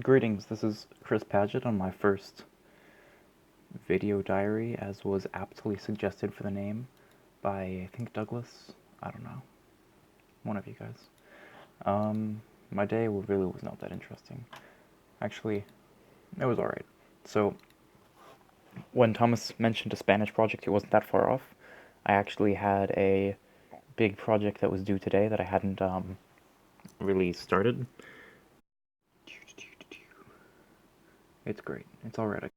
Greetings, this is Chris Paget on my first video diary, as was aptly suggested for the name by, I think, Douglas. I don't know. One of you guys. My day really was not that interesting. Actually, it was alright. So, when Thomas mentioned a Spanish project, it wasn't that far off. I actually had a big project that was due today that I hadn't really started. It's great. It's alright.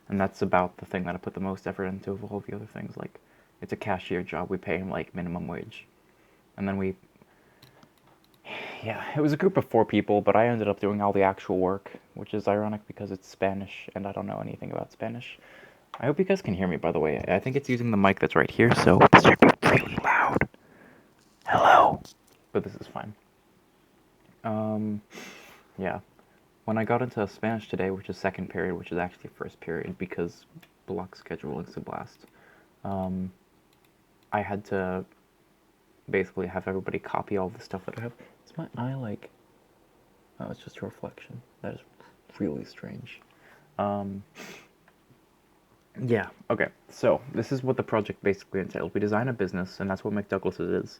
And that's about the thing that I put the most effort into of all the other things. Like, it's a cashier job. We pay him like minimum wage. And then yeah, it was a group of 4 people, but I ended up doing all the actual work, which is ironic because it's Spanish and I don't know anything about Spanish. I hope you guys can hear me, by the way. I think it's using the mic that's right here, so this should be really loud. Hello. But this is fine. Yeah. When I got into Spanish today, which is second period, which is actually first period because block scheduling is a blast, I had to basically have everybody copy all the stuff that I have. Is my eye like... Oh, it's just a reflection. That is really strange. Yeah, okay. So, this is what the project basically entails. We design a business, and that's what McDouglas's is.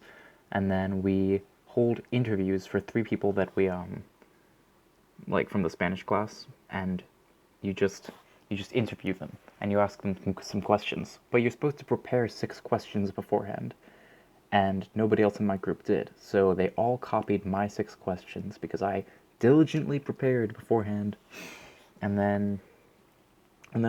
And then we hold interviews for 3 people that we, like from the Spanish class, and you just interview them, and you ask them some questions. But you're supposed to prepare 6 questions beforehand. And nobody else in my group did. So they all copied my 6 questions because I diligently prepared beforehand. And then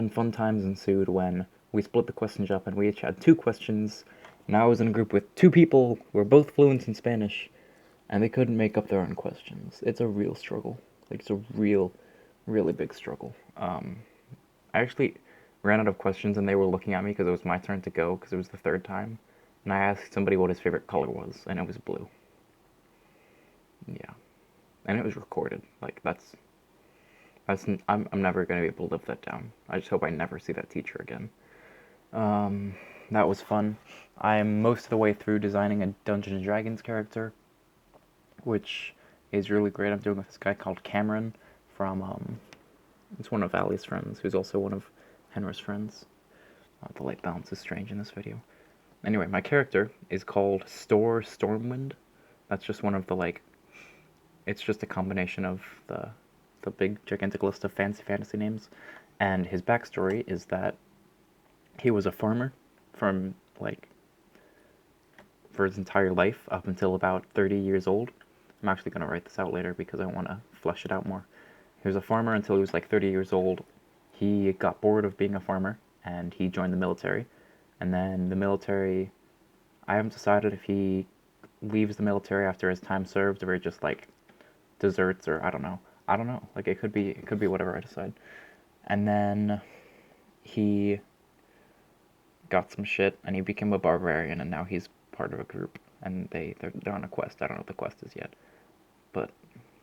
fun times ensued when we split the questions up and we each had 2 questions. And I was in a group with 2 people who were both fluent in Spanish, and they couldn't make up their own questions. It's a real struggle. Like, it's a really big struggle. I actually ran out of questions and they were looking at me because it was my turn to go because it was the 3rd time. And I asked somebody what his favorite color was, and it was blue. Yeah. And it was recorded. Like, I'm never going to be able to live that down. I just hope I never see that teacher again. That was fun. I'm most of the way through designing a Dungeons & Dragons character, which is really great. I'm doing with this guy called Cameron from, it's one of Ali's friends, who's also one of Henry's friends. The light balance is strange in this video. Anyway, my character is called Stormwind. That's just one of the, like, it's just a combination of the big gigantic list of fantasy names. And his backstory is that he was a farmer from, like, for his entire life up until about 30 years old. I'm actually going to write this out later because I want to flesh it out more. He was a farmer until he was like 30 years old. He got bored of being a farmer and he joined the military. And then the military, I haven't decided if he leaves the military after his time served or he just like deserts, or I don't know. I don't know. Like, it could be whatever I decide. And then he got some shit and he became a barbarian, and now he's part of a group and they're on a quest. I don't know what the quest is yet. But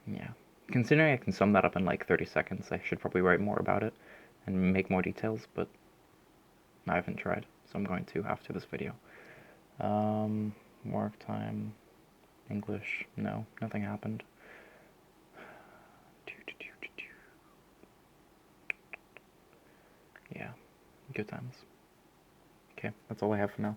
yeah. Considering I can sum that up in like 30 seconds, I should probably write more about it and make more details, but I haven't tried, so I'm going to after this video. Work time, English, no, nothing happened. Yeah, good times. Okay, that's all I have for now.